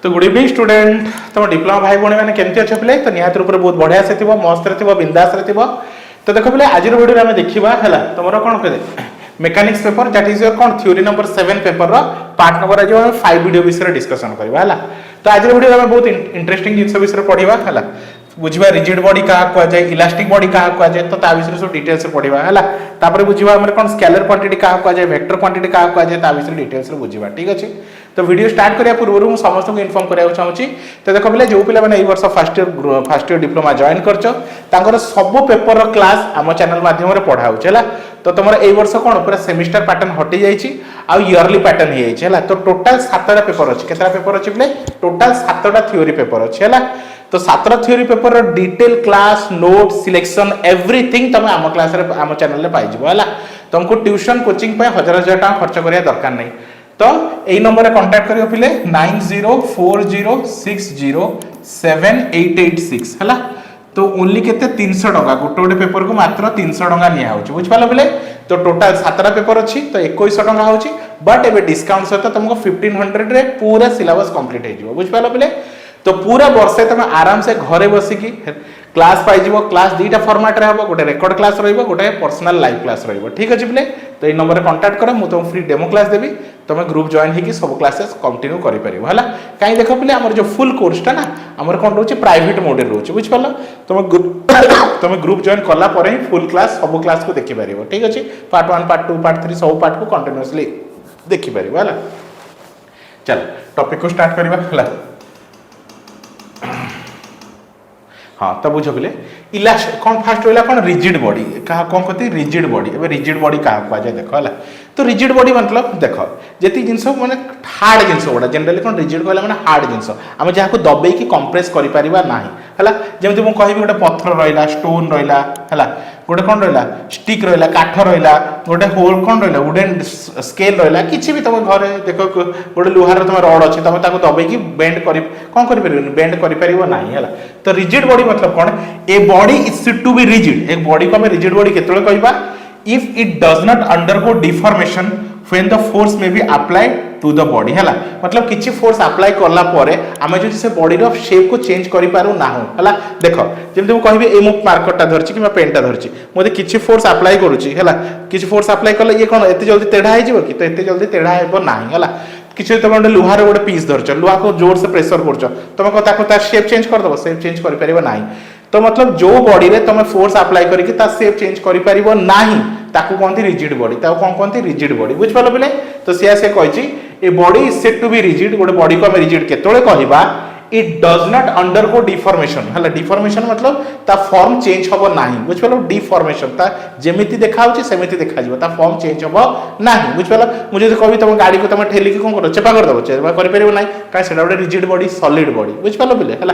तो good evening student तुम diploma भाई भौणी मैंने केमती अच्छे पिले तो निहाती रूप बहुत बढ़िया से थी मस्त रे बिंदास रे तो देख पिले आज वीडियो में देखा है तुम कौन कह mechanics paper that is your कौन theory number 7 paper part number आज 5 वीडियो विषय डिस्कशन करवा है तो आज वीडियो में बहुत इंटरेस्टिंग जिन विषय पढ़ा है बुझा रिजिड बॉडी क्या कहुए इलास्टिक बॉडी क्या कहुए तो विषय सब डिटेल्स पढ़ा है बुझा कौन स्केलर क्वांटिटी क्या कहुए वेक्टर क्वांटिटी क्या कहुए विषय डिटेल्स बुझा ठीक अच्छे तो वीडियो स्टार्ट करने पूर्व मुझे समस्त को इनफॉर्म करने चाहिए तो देख पे जो पे वर्ष फर्स्ट ईयर डिप्लोमा जॉइन कर सब पेपर क्लास आम चैनल माध्यम पढ़ा है तो तुम ए वर्ष कौन पूरा सेमिस्टर पैटर्न हटि जाइए इयरली पैटर्न हो जाए तो टोटाल 7टा पेपर अच्छे केतटा पेपर अच्छे बोले टोटाल 7टा थ्योरी पेपर अच्छे है तो 7टा theory paper detail class note selection everything तुम आम क्लास आम चैनल पाइज है तुमको ट्यूशन कोचिंग हजार हजार टाँग खर्च करने दरकार नहीं तो यही नंबर कांटेक्ट करियो पिले 9040607886 है तो ओनली केते 300 टका गोटे गोटे पेपर को मात्र 300 टका निया होची बुझ पालो पिले तो टोटल 7टा पेपर अछि तो 2100 टका होची बट एबे डिस्काउंट सहित तुमको 1500 रे पूरा सिलेबस कंप्लीट हे जिवो बुझ पालो पिले तो पूरा वर्षे तुम आराम से घरे बसिकी क्लास पाइजिवो क्लास दुईटा फॉर्मेट रे हबो गोटे रेकॉर्ड क्लास रहइबो गोटे पर्सनल लाइव क्लास रहइबो ठीक अछि पिले तो ए नंबर रे कांटेक्ट करो मु तुम फ्री डेमो क्लास देबी तुम ग्रुप जॉइन हेकी सब क्लासेस कंटिन्यू करि परिबो हला काई देखो पिले हमर जो फुल कोर्स टा ना हमर कोन रहउची प्राइवेट मोड रे रहउची बुझ पालो तुम ग्रुप जॉइन करला परे ही फुल क्लास सब क्लास को देखि परिबो ठीक अछि पार्ट 1 पार्ट 2 पार्ट 3 सब पार्ट को कंटीन्यूअसली देखि परिबो हला चल टॉपिक को स्टार्ट करबा हला हाँ तो बुझ पे इलास्टिक कौन फास्ट रहा कौन रिजिड बॉडी क्या कौन कहते rigid body a rigid body क्या कहुए देख है तो रिजिड बॉडी मतलब देख जी जिनस मैंने हार्ड जिनस गुड़ा जनरली कौन रिजिड कहला मैंने हार्ड जिनस आम जहाँ दबेकी कंप्रेस कर ना है जमी मुझे कहि गोटे पत्थर रहा स्टोन रहा है गोटे कौन रहा स्टिक रहा काठ रहा गोटे होल कौन रहा वुडेन स्केल रहा कि भी तुम घर देख गोटे लुहार तुम रड अच्छे तुम दबेकी बेंड कर कौन कर बेंड कर ना है तो रिजिड बॉडी मतलब कौन a body is to be rigid एक बॉडी को आम रिजिड बॉडी केतले कहबा if it does not undergo deformation when the force may be applied to the body है मतलब किसी फोर्स अप्लाई करला परे आमे जो से बॉडी रो शेप को चेंज करि पारू ना हो हला देखो जेम तुम कहबे ए मु मार्कर टा धरछि कि पेन टा धरछि मोदे किसी फोर्स अप्लाई करूछि हला किसी फोर्स अप्लाई करले ये कोन एते जल्दी टेढ़ा हे जिवो कि तो एते जल्दी टेढ़ा हेबो नाही हला किसी तुम गोटे लुहार गोटे पीस धरछ लुहा को जोर से प्रेशर करछ तुम को ताको ता शेप चेंज कर दबो शेप चेंज करि परिबो नाही तो मतलब जो बॉडी रे तुम फोर्स अप्लाई करके ता शेप चेंज करि परिबो नाही ताकू कहते रिजिड बॉडी ताकू कौन कहते रिजिड बॉडी बुझ पालो पिले तो से कहि a body is said to be rigid गोटे बॉडी को हम रिजिड केतोले कहबा it does not undergo deformation हला डिफॉर्मेशन मतलब ता फॉर्म चेंज होबो नाही बुझ पालो डिफॉर्मेशन ता जेमिति देखा होची सेमिति देखा जिवो ता फॉर्म चेंज होबो नाही बुझ पालो मुझे जो कहबी तुम गाड़ी को तुम ठेली के कोन करो चेपा कर दबो चेपा कर परिबो नाही का सेडा गोटे रिजिड बॉडी सॉलिड बॉडी बुझ पालो पिले हला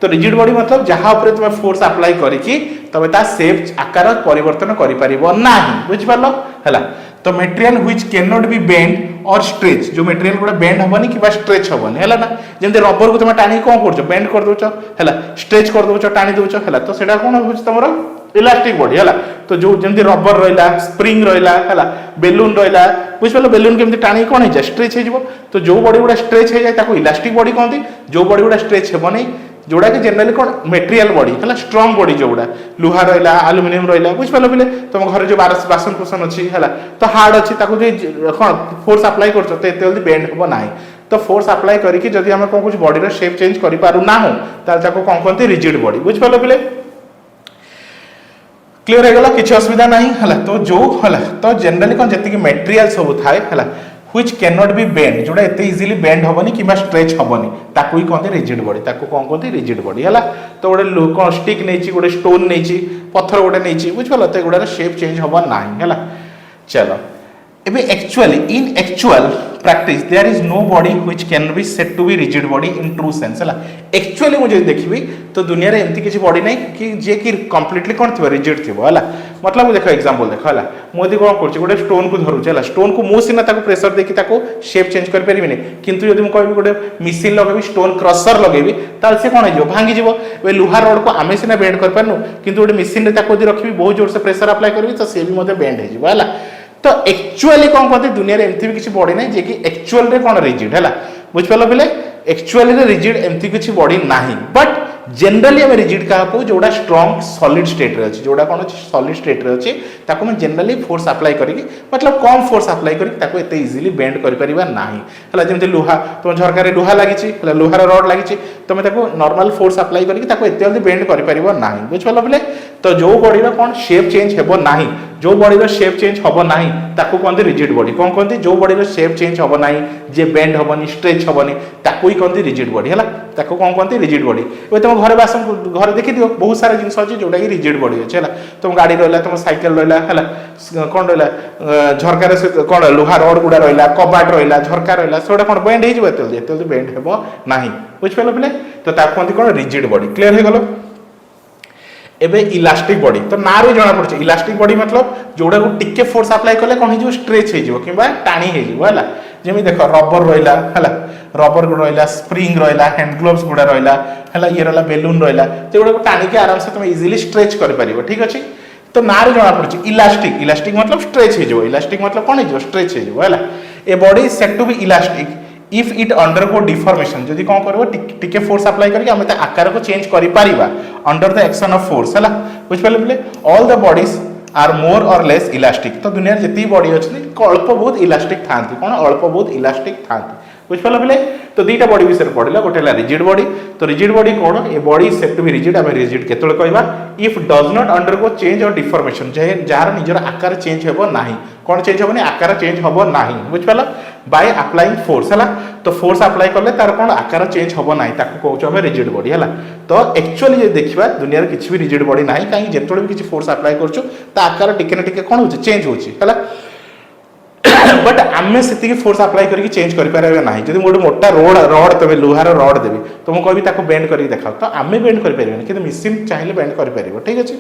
तो रिजिड बॉडी मतलब जहाँ ऊपर तुम फोर्स अप्लाई करिकी तबे ता शेप आकार परिवर्तन करि परिबो नाही बुझ पालो हला तो material which can not be bend और स्ट्रेच जो मटेरियल गुडा बेंड होबनी कि स्ट्रेच होबनी हला ना जेंते रबर को तुम टाणी कोन करछो बेंड कर दोछ हला स्ट्रेच कर दोछ टाणी दोछ हला तो सेडा कोन होछ तमरो इलास्टिक बॉडी हला तो जो जेंते रबर रहिला स्प्रिंग रहिला हला बेलून रहिला बुझ पालो बेलून केमते टाणी कोन हे जाय स्ट्रेच हे जिवो तो जो बॉडी गुडा स्ट्रेच हे जाय ताको इलास्टिक बॉडी कहंती जो बॉडी गुडा स्ट्रेच हेबनी जोड़ा कि जनरली कौन मेटेरियल बॉडी है स्ट्रॉन्ग बॉडी जोड़ा लुहा रहा आलुमिनियम रहा बुझ पाल पे तुम घर जो बासन कुसन अच्छी है तो हार्ड अच्छी कौन फोर्स अप्लाई कर जल्दी बेंड हम ना तो फोर्स अप्लाई करके जब आम कौन कुछ बॉडी शेप चेंज करूँ ना कौन कहते रिजिड बॉडी बुझ पाल पे क्लियर हो गला किसी असुविधा नहीं है तो जो है तो जनरली कौन जी मेटेरियल सब थाए है which cannot be bend जोड़ा एते इजीली बेंड होबनी किबा स्ट्रेच होबनी ताकू ही कहते रिजिड बॉडी ताकू कोन कहते रिजिड बॉडी हला तो गोटे कोन स्टिक नेची गोटे स्टोन नेची पत्थर गोटे नेची बुझ पालो तो गुडा शेप चेंज होबा नाही हला चलो एबे actually in actual practice there is no body which can be said to be rigid body in true sense हला एक्चुअली मुझे देखबी तो दुनिया रे एंती किछि बॉडी नै कि जे कि कंप्लीटली कोन थिबो रिजिड थिबो हला मतलब देखो एग्जांपल देखो हला मोदी कोन करछि गोटे स्टोन को धरु हला स्टोन को मु सिना ताको प्रेशर देकी ताको शेप चेंज कर परिबिनी किंतु यदि मु कहबी गोटे मशीन लगेबी स्टोन क्रशर लगेबी ताल से कोन हिजो भांगी जिवो वे लोहा रड को आमे सिना बेंड कर परनु किंतु गोटे मशीन रे ताको यदि रखबी बहुत जोर से प्रेशर अप्लाई करबी तो से भी मते बेंड हे जिवो हला तो एक्चुअली कौन कहते दुनिया रे एमती भी किसी बॉडी नहीं जे कि एक्चुअल रे कौन रिजिड है बुझ पाल पे एक्चुअली रिजिड एमती किसी बॉडी नाही बट जनरली आम रिजिड क्या कहू जोड़ा स्ट्रंग सॉलिड स्टेट रे अच्छी जोड़ा कौन अच्छी सॉलिड स्टेट रे अच्छी ताको मैं जनरली फोर्स अप्लाई करिकी मतलब कम फोर्स अप्लाई करिकी ताको एते इजीली बेंड करि परिबा नाही हला जेमते लुहा तुम झरका रे लुहा लागिची हला लुहार रड लागिची तुम ताको नॉर्मल फोर्स अप्लाई करिकी ताको एते जल्दी बेंड करि परिबा नाही बुझ पालो बोले तो जो बॉडी रो कौन शेप चेंज हेबो नाही जो बॉडी रो शेप चेंज हबो नाही ताको कहते रिजिड बॉडी कौन कहते जो बॉडी रो शेप चेंज हबो नाही जे बेंड हबोनी स्ट्रेच हबोनी ताको ही कहते रिजिड बॉडी हला ताको कौन कहते रिजिड बॉडी ए तुम घरे बासन घर देखि दियो बहुत सारा जिंस अछि जोटा कि रिजिड बॉडी अछि हला तुम गाड़ी रहला तुम साइकिल रहला हला कोन रहला झरका रे कोन लोहा रड गुडा रहला कबाट रहला झरका रहला सोडा कोन बेंड हे जबे एते बेंड हेबो नाही बुझ पालो बोले तो ताको कहते कोन रिजिड बॉडी क्लियर हे गलो एबे इलास्टिक बॉडी तो ना रे जाना पड़छ इलास्टिक बॉडी मतलब जोड़ा को टिके फोर्स अप्लाई करले कोन हिजो स्ट्रेच हे जिवो किबा टाणी हे जिवो हला जेमी देखो रबर रहला हला रबर गुड रहला स्प्रिंग रहला हैंड ग्लोव्स गुडा रहला हला ये रहला बेलून रहला जोड़ा को टाणी के आराम से तुम इजीली स्ट्रेच कर परिबो ठीक अछि तो ना रे जाना पड़छ इलास्टिक इलास्टिक मतलब स्ट्रेच हे जिवो इलास्टिक मतलब कोन हे जिवो स्ट्रेच हे जिवो हला a body is said to be elastic if it undergo deformation जदि कौन करबो टिके फोर्स अप्लाई करके हम आकार को चेंज करि परिबा under the action of force हला बुझ पाले बोले all the bodies are more or less elastic तो दुनिया जति बॉडी अछि अल्प बहुत इलास्टिक थांती कोन अल्प बहुत इलास्टिक थांती बुझ पाले बोले तो दीटा बॉडी विषय पढ़िला गोटे ला रिजिड बॉडी तो रिजिड बॉडी कोन a body is said to be rigid हम रिजिड केतले कहबा if does not undergo change और डिफॉर्मेशन जार निजर आकार चेंज हेबो नाही कोन चेंज हेबो नै आकार चेंज हेबो नाही बुझ पाला बाय अप्लाइंग फोर्स हला तो फोर्स अप्लाई करले तार कोन आकार चेंज हेबो नाही ताको कहउछ हम रिजिड बॉडी हला तो एक्चुअली जे देखिबा दुनिया रे किछि भी रिजिड बॉडी नाही काई जेतोले भी किछि फोर्स अप्लाई करछु ता आकार टिके न टिके कोन होछि चेंज होछि हला बट आमे सेति फोर्स अप्लाई करके चेंज करि पारे नाही जदि मोड मोटा रड तबे लोहार रड देबी तो मु कहबी ताको बेंड करके देखाओ तो आमे बेंड करि पारे किंतु मशीन चाहिले बेंड करि पारिबो ठीक अछि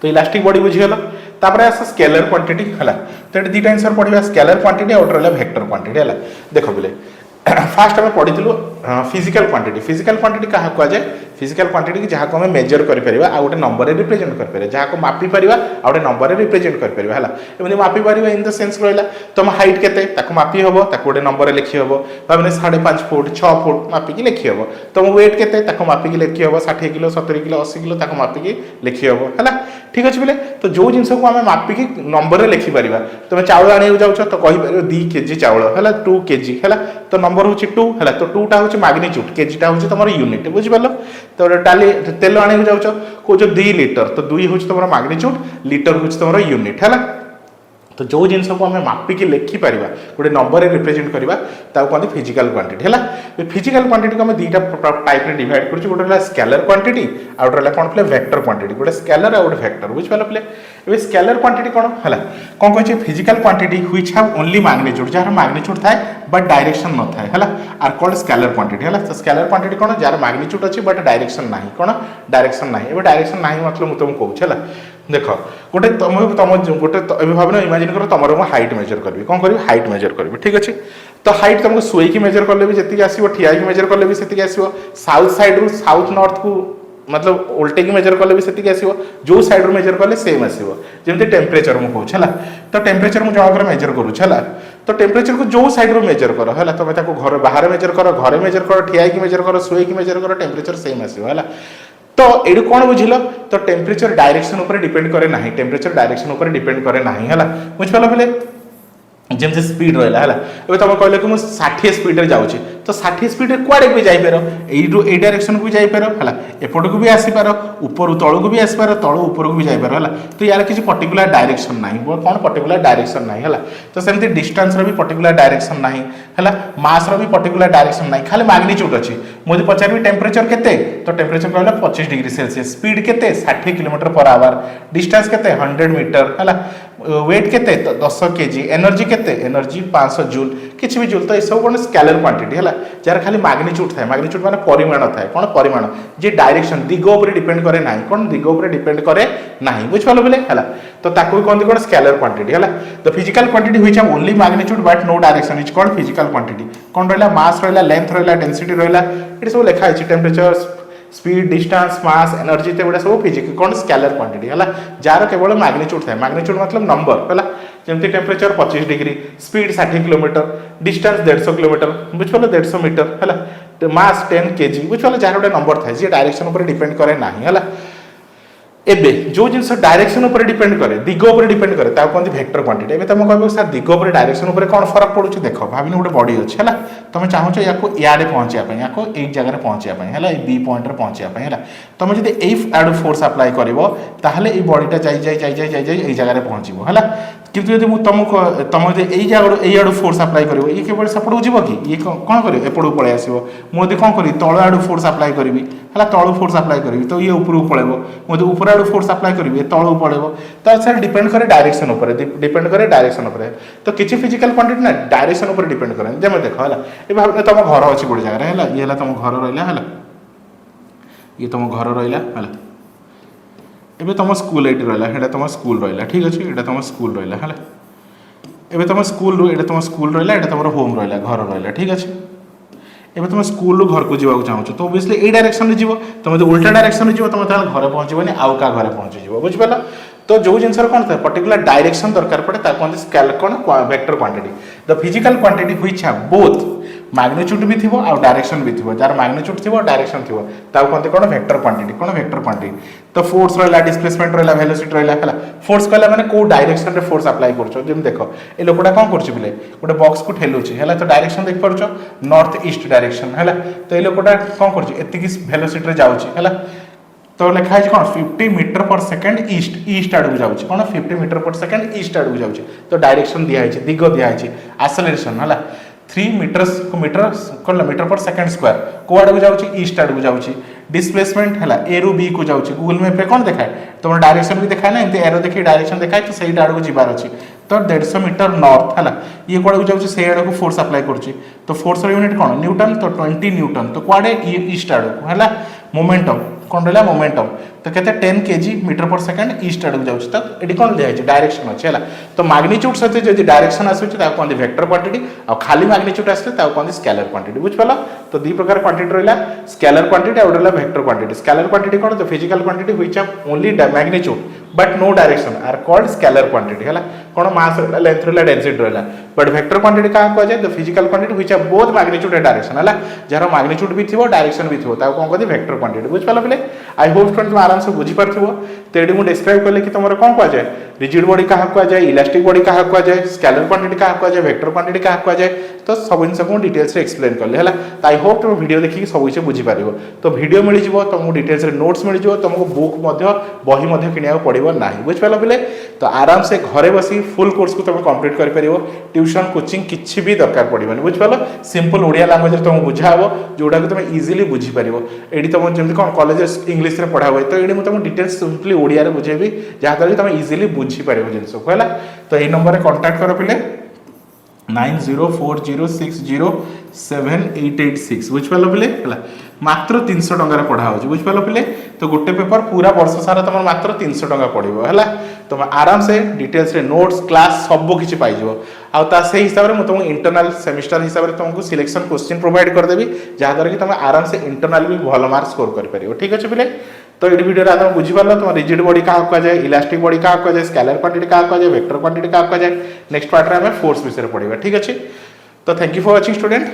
तो इलास्टिक बॉडी बुझी गलो तापर आस स्केलर क्वांटिटी हला तो एट दीटा आंसर पढिबा स्केलर क्वांटिटी और रहला वेक्टर क्वांटिटी हला देखो बोले फास्ट हमें पढ़ीलु फिजिकल क्वांटिटी कहा कह जाए फिजिकल क्वांटिटी की जहाँ को हमें मेजर कर परिबा आ गोटे नंबर रे रिप्रेजेंट कर परिबा जहाँ को मापी परिबा आ गोटे नंबर रे रिप्रेजेंट कर परिबा हला एमनि मापी परिबा इन द सेंस रहला तुम हाइट केते ताको मापी हबो ताको गोटे नंबर रे लिखि हबो माने 5.5 फुट 6 फुट मापी की लिखि हबो तुम वेट केते ताको मापी की लिखि हबो 60 किलो 70 किलो 80 किलो ताको मापी की लिखि हबो हला ठीक अछि बोले तो जो जिंस को हमें मापी की नंबर रे लिखि परिबा तुम चावल आनियो जाउछ तो कहि परिबो 2 केजी चावल हला 2 केजी हला तो नंबर होछि 2 हला तो 2 टा होछि मैग्नीट्यूड केजी टा होछि तमरो यूनिट बुझि पालो तो डाली तेल आने जाउछ को जो 2 लीटर तो 2 होछि तमरो मैग्नीट्यूड लीटर होछि तमरो यूनिट हला तो जो जिनस को हमें मापिकी लिखि पारिबा गोटे नंबर रे रिप्रेजेंट करबा ताऊ कहते फिजिकल क्वांटिटी हला फिजिकल क्वांटिटी को हम दीटा टाइप रे डिवाइड करछु गोटे हला स्केलर क्वांटिटी आ गोटे हला कोन प्ले वेक्टर क्वांटिटी गोटे स्केलर आ गोटे वेक्टर बुझ पालो प्ले ए स्केलर क्वांटिटी कोन हला कोन कहै छै physical quantity which have only magnitude jar magnitude थाए बट डायरेक्शन न थाए हला आर कॉल्ड स्केलर क्वांटिटी हला तो स्केलर क्वांटिटी कोन जार मैग्नीट्यूड अछि बट डायरेक्शन नाही कोन डायरेक्शन नाही एबे डायरेक्शन नाही मतलब मु तुम कहू छला देखो गोटे तुम गोटे भावना इमेजिन करो तुम हाइट मेजर करी कौन करी हाइट मेजर करी ठीक अच्छे तो हाइट तुमको शुई मेजर कले भी जी आसो ठिया मेजर कले भी से आसो साउथ साइड रु साउथ नॉर्थ को मतलब उल्टे की मेजर कले भी से आसो जो साइड रू मेजर कले सेम आसो जमी टेम्परेचर मुझे कहूँ तो टेम्परेचर मुझे जनकर मेजर करूँ तो टेम्परेचर को जो साइड रू मेजर कर है तुम घर बाहर मेजर कर घरे मेजर कर ठिया मेजर कर शुई मेजर कर टेम्परेचर सेम आसो है तो ये कौन बुझिल तो टेम्परेचर डायरेक्शन ऊपर डिपेंड करे ना टेम्परेचर डायरेक्शन ऊपर डिपेंड करे ना है बुझिपाल बोले जमी स्पीड रहा है ए तुम कहल कि मुझे 60 स्पीड रे जाऊँगी तो 60 स्पीड कुआड़े भी जापर यही डायरेक्शन को भी जापर है एपट को भी आसीपार ऊपर तलू को भी आसपार तलू ऊपर को भी जापर है तो यार किसी पर्टिकुलर डायरेक्शन ना कौन पर्टिकुलर डायरेक्शन ना है तो सेमती डिस्टेंस भी पर्टिकुलर डायरेक्शन ना है मास भी पर्टिकुलर डायरेक्शन ना खाली मैग्नीट्यूड अच्छी मुझे पचारि टेम्परेचर केते तो टेम्परेचर कहला 25 डिग्री सेल्सियस स्पीड केते 60 किलोमीटर पर आवर डिस्टेंस केते 100 मीटर है वेट केते 10 केजी एनर्जी केते एनर्जी 500 जूल किछि भी जूल तो ये सब कोन स्केलर क्वांटिटी है जार खाली मैग्नीट्यूड थाए मैग्नीट्यूड माने परिमाण थाए कोन परिमाण जे डायरेक्शन दिग ऊपर डिपेंड करे नाही कोन दिग ऊपर डिपेंड करे नाही बुझ पालो बोले हला तो ताको भी कोन स्केलर क्वांटिटी हला तो physical quantity which have only magnitude but no direction is called physical quantity कोन रहला मास रहला लेंथ रहला डेंसिटी रहला इट सब लिखा है temperature speed distance mass energy तो सब फिजिक कौन स्केलर क्वांटिटी है जार केवल मैग्नीट्यूड थाए मैग्नीट्यूड मतलब नंबर है जमी temperature 25 degree speed 60 kilometre distance 150 kilometre बुझिपाल 150 मीटर है मास 10 kg बुझिपाल जार गोटे नंबर थाए जी डायरेक्शन उपर डिपेंड करे ना है एबे जो जिनस डायरेक्शन उपर डिपेंड करे दिग उपर डिपेंड करे कहते वेक्टर क्वांटिटी एबे तुम कहबो सर दिग उपर डायरेक्शन उपर कौन फरक पड़ुछ देख भाविन गोटे बॉडी अच्छे है तुम चाहो या इे पहुँचापी या एक जगह पहुँचापी है बी पॉइंट पहुँचापी है तुम जब यही आड़ फोर्स अप्लाई कर बॉडीटा जाई जगह पहुँचो है किंतु यदि तुमको तुम यही जगह फोर्स अप्लाई कर ये केवल सेपटू जीव कि ये कौन कर एपटू पलि आसो मुझे कौन करी तल आड़ फोर्स अप्लाई करी है तलू फोर्स अप्लाई करी तो ये उपरକୁ पलैबो मुझे ऊपर आड़ फोर्स अप्लाई करी तलू पलैबो तो सर डिपेंड करे डायरेक्शन उपर डिपेंड करे डायरेक्शन उपर तो किसी फिजिकल क्वांटिटी ना डायरेक्शन उपर डिपेंड करे जब देख है ये भाव तुम घर अच्छी गोटे जगह है ये तुम घर रहा है ये तुम घर रहा है एबे तुम स्कूल ये रहा है तुम स्कूल रहा ठीक अच्छे ये तुम स्कूल रहा है एबे तुम स्कूल ये तुम स्कूल रहा है तुम होम रहा घर रहा ठीक अच्छे एबे तुम स्कूल घर को जावाक चाहो तो ओबियसली ए डायरेक्शन में जीव तुम जो उल्टा डायरेक्शन में जीव तुम घर पहुँचबनी आउ क्या घर पहुँचीज बुझिपाल तो जो जिनस कौन था पर्टिकुलर डायरेक्शन दरकार पड़े कहते स्केल कौन vector quantity the physical quantity which have both magnitude भी थी आ डायरेक्शन भी थी जार मैग्नीट्यूड थी डायरेक्शन थी कहते कौन वेक्टर क्वांटिटी तो फोर्स रहा डिस्प्लेसमेंट रहा वेलोसिटी रहा है फोर्स कहला मैंने कौ डायरेक्शन रे फोर्स अप्लाई कर देख ये लोकटा कौन कर गोटे बॉक्स को ठेलुची है तो डायरेक्शन देख पार्छ नॉर्थ ईस्ट डायरेक्शन है तो ये लोकटा कौन कर वेलोसिटी रे जाउची है तो लिखा है कौन 50 मीटर पर सेकेंड ईस्ट आड़ को जाऊँगी कौन 50 मीटर पर सेकेंड ईस्ट आड़ को जाऊँगी तो डायरेक्शन दिखाई दिग दिखाई आसेलरेशन है 3 मीटर कौन मीटर पर सेकेंड स्क्वायर को आड़ को जाऊँगी ईस्ट आड़ को जाऊँगी डिस्प्लेसमेंट है ए रु बी को जाऊँगी गूगल मैप रे कौन देखाए तुम डायरेक्शन भी देखाए ना एमती एरो देखिए डायरेक्शन देखाए तो सही आड़ को जीवार अच्छी तो 150 मीटर नॉर्थ है ये कौड़ को जाऊँगी से आड़ को फोर्स अप्लाई करुच्ची तो फोर्स यूनिट कौन न्यूटन तो 20 न्यूटन तो कुआड़े ईस्ट आड़ को है मोमेंटम कौन रहा मोमेंटम तो कहते 10 kg मीटर पर सेकेंड ईस्ट आड़ को जाऊँगी तो ये कौन दिखाई डायरेक्शन अच्छे है तो मैग्नीट्यूड सहित जो डायरेक्शन आसूँ कहते वेक्टर क्वांटिटी आ खाली मैग्नीट्यूड आसे कहते स्केलर क्वांटिटी बुझिपाल तो दी प्रकार क्वांटिटी रहा स्केलर क्वांटिटी आ रहा वेक्टर क्वांटिटी स्केलर क्वांटिटी कौन तो physical quantity which have only magnitude but no direction are called scalar quantity है कौन मास रहा लेंथ रहा डेंसिटी रहा बट वेक्टर क्वांटिटी क्या कहुए the physical quantity which have both magnitude and direction है जार मैग्नीट्यूड भी थी डायरेक्शन भी थी कौन कहते वेक्टर क्वांटिटी बुझिपाल पे आई होप स्टूडेंट तुम आराम से बुझी पार्थिव तो ये मुझे डिस्क्राइब कले कि तुम कौन कहुए रिजिड बॉडी क्या कहुए इलास्टिक बॉडी क्या कहुए स्केलर क्वांटिटी क्या कहुए वेक्टर क्वांटिटी क्या कहुए तो सब जिन को डिटेल्स एक्सप्लेन कले है तो आई होप तुम वीडियो देखिए सब किसी बुझीपार तो वीडियो मिल जाव तुमको डिटेल्स नोट्स मिल जाव तुमको बुक बही किणा पड़ो ना बुझिपाल पे तो आराम से घरे बसी फुल कोर्स को तुम कंप्लीट कर ट्यूशन कोचिंग किसी भी दरकार पड़ोनी बुझिपाल सिंपल ओडिया लैंग्वेज तुमको बुझा हे जोटा कि तुम इजिली बुझीपार ये तुम जमी कौन कॉलेज इंग्लिश में पढ़ा हुए तो ये मुझे तुमको डिटेल्स सिंपली ओडिया बुझेबी जहाँद्वारा कि तुम इजिली बुझीपार जिन को है तो यही नंबर में कंटाक्ट कर पे 9040607886 बुझिपाल पे मात्र 300 टंकार पढ़ा हो बुझिपाल पे तो गोटे पेपर पूरा वर्ष सारा तुम मात्र 300 टंका पड़ो है तुम आराम से डिटेल्स रे नोट्स क्लास सब किसी पाइज आ से हिसाब से तुमको इंटरनल सेमिस्टर हिसाब से तुमको सिलेक्शन क्वेश्चन प्रोवाइड करदेवी जहाँद्वारा कि तुम आराम से इंटरनल भी भल मार्क स्कोर कर ठीक अच्छे पे तो ये वीडियो तुम बुझीपार तुम रिजिड बॉडी क्या कहुए इलास्टिक बॉडी क्या कहुए स्केलर क्वांटिटी क्या कहुए वेक्टर क्वांटिटी क्या कहुए नेक्स्ट पार्ट में फोर्स विषय पढ़ा ठीक अच्छे तो thank you for watching student.